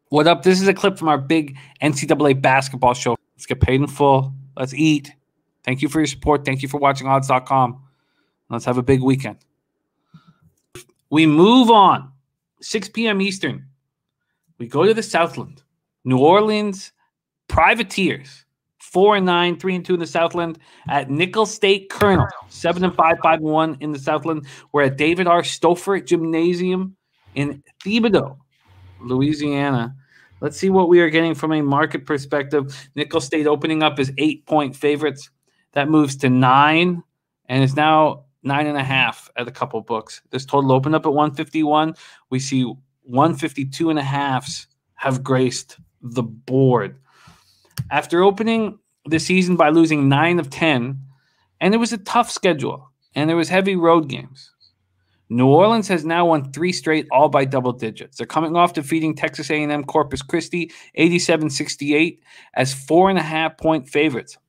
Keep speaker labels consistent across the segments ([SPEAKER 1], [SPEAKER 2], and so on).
[SPEAKER 1] What up? This is a clip from our big NCAA basketball show. Let's get paid in full. Let's eat. Thank you for your support. Thank you for watching odds.com. Let's have a big weekend. We move on. 6 p.m. Eastern. We go to the Southland. New Orleans Privateers. 4-9, 3-2 in the Southland. At Nicholls State Colonel. 7-5, 5-1 in the Southland. We're at David R. Stopher Gymnasium in Thibodaux, Louisiana. Let's see what we are getting from a market perspective. Nicholls State opening up as 8-point favorites. That moves to 9 and is now 9.5 at a couple books. This total opened up at 151. We see 152.5s have graced the board. After opening the season by losing 9 of 10, and it was a tough schedule, and there was heavy road games. New Orleans has now won 3 straight, all by double digits. They're coming off defeating Texas A&M Corpus Christi 87-68 as 4.5-point favorites.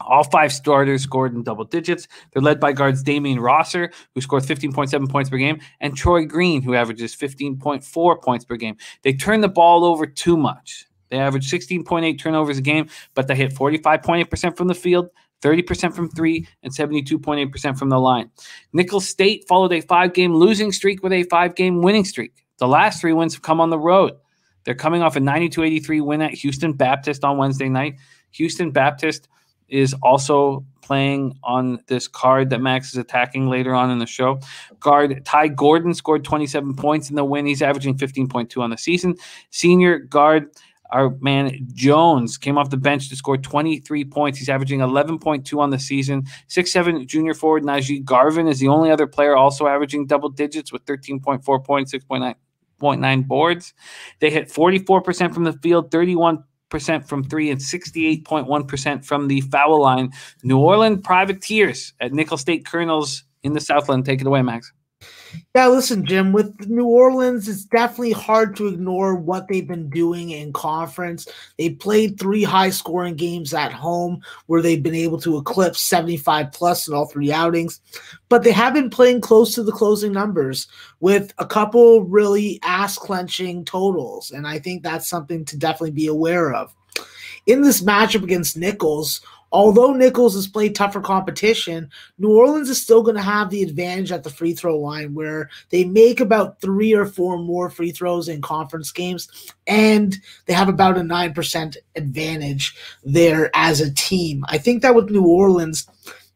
[SPEAKER 1] All 5 starters scored in double digits. They're led by guards Damian Rosser, who scored 15.7 points per game, and Troy Green, who averages 15.4 points per game. They turn the ball over too much. They average 16.8 turnovers a game, but they hit 45.8% from the field, 30% from 3, and 72.8% from the line. Nicholls State followed a 5-game losing streak with a 5-game winning streak. The last 3 wins have come on the road. They're coming off a 92-83 win at Houston Baptist on Wednesday night. Houston Baptist is also playing on this card that Max is attacking later on in the show. Guard Ty Gordon scored 27 points in the win. He's averaging 15.2 on the season. Senior guard, our man Jones, came off the bench to score 23 points. He's averaging 11.2 on the season. 6'7" junior forward Najee Garvin is the only other player also averaging double digits with 13.4 points, 6.9 boards. They hit 44% from the field, 31% from 3, and 68.1% from the foul line. New Orleans Privateers at Nicholls State Colonels in the Southland. Take it away, Max.
[SPEAKER 2] Yeah, listen, Jim, with New Orleans, it's definitely hard to ignore what they've been doing in conference. They played 3 high-scoring games at home where they've been able to eclipse 75-plus in all 3 outings, but they have been playing close to the closing numbers with a couple really ass-clenching totals, and I think that's something to definitely be aware of. In this matchup against Nicholls, although Nicholls has played tougher competition, New Orleans is still going to have the advantage at the free throw line where they make about 3 or 4 more free throws in conference games, and they have about a 9% advantage there as a team. I think that with New Orleans,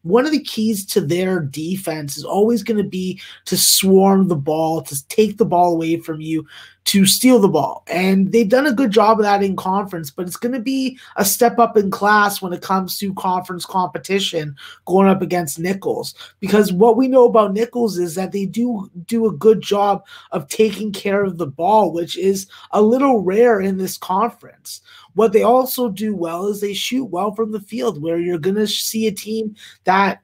[SPEAKER 2] one of the keys to their defense is always going to be to swarm the ball, to take the ball away from you, to steal the ball. And they've done a good job of that in conference, but it's going to be a step up in class when it comes to conference competition going up against Nicholls. Because what we know about Nicholls is that they do a good job of taking care of the ball, which is a little rare in this conference. What they also do well is they shoot well from the field, where you're going to see a team that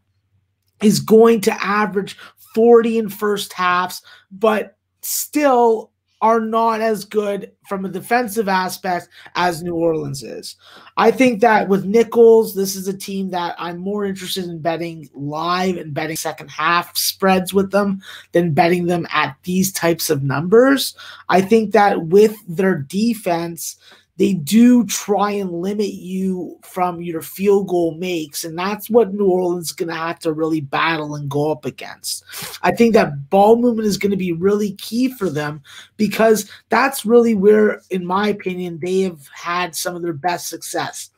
[SPEAKER 2] is going to average 40 in first halves, but still are not as good from a defensive aspect as New Orleans is. I think that with Nicholls, this is a team that I'm more interested in betting live and betting second half spreads with them than betting them at these types of numbers. I think that with their defense, they do try and limit you from your field goal makes, and that's what New Orleans is going to have to really battle and go up against. I think that ball movement is going to be really key for them because that's really where, in my opinion, they have had some of their best success.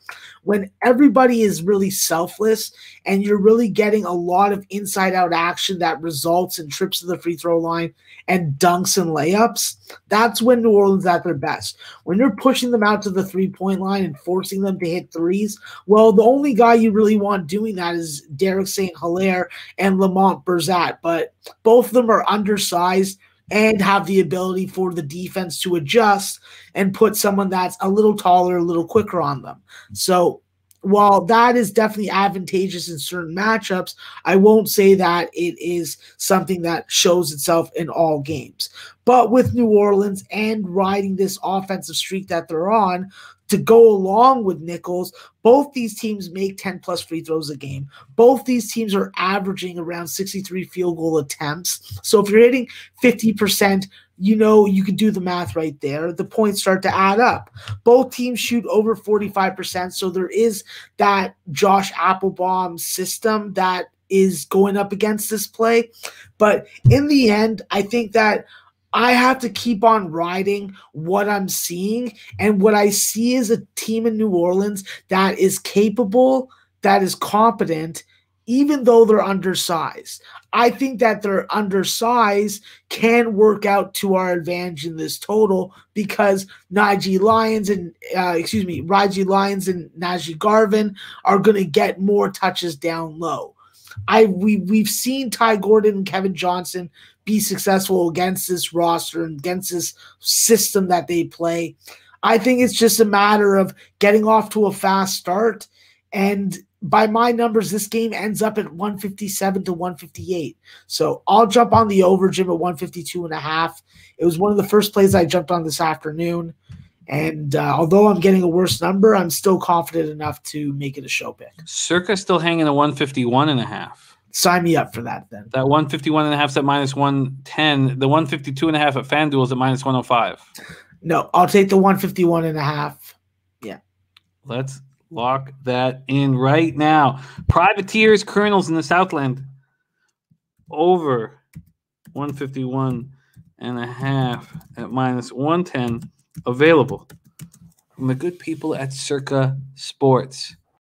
[SPEAKER 2] When everybody is really selfless and you're really getting a lot of inside-out action that results in trips to the free throw line and dunks and layups, that's when New Orleans is at their best. When you're pushing them out to the three-point line and forcing them to hit threes, well, the only guy you really want doing that is Derek St. Hilaire and Lamont Berzat, but both of them are undersized and have the ability for the defense to adjust and put someone that's a little taller, a little quicker on them. So while that is definitely advantageous in certain matchups, I won't say that it is something that shows itself in all games. But with New Orleans and riding this offensive streak that they're on, to go along with Nicholls, both these teams make 10-plus free throws a game. Both these teams are averaging around 63 field goal attempts. So if you're hitting 50% you could do the math right there. The points start to add up. Both teams shoot over 45%, so there is that Josh Applebaum system that is going up against this play. But in the end, I think that I have to keep on riding what I'm seeing, and what I see is a team in New Orleans that is capable, that is competent, even though they're undersized. I think that their undersized can work out to our advantage in this total because Raji Lyons and Najee Garvin are going to get more touches down low. We've seen Ty Gordon and Kevin Johnson be successful against this roster and against this system that they play. I think it's just a matter of getting off to a fast start, and by my numbers, this game ends up at 157 to 158. So I'll jump on the over, Jim, at 152.5. It was one of the first plays I jumped on this afternoon. And although I'm getting a worse number, I'm still confident enough to make it a show pick.
[SPEAKER 1] Circa still hanging at 151.5.
[SPEAKER 2] Sign me up for that then.
[SPEAKER 1] That 151.5 is at minus 110. The 152.5 at FanDuel is at minus 105.
[SPEAKER 2] No, I'll take the 151.5. Yeah.
[SPEAKER 1] Let's lock that in right now. Privateers, Colonels in the Southland. Over 151.5 at minus 110. Available from the good people at Circa Sports.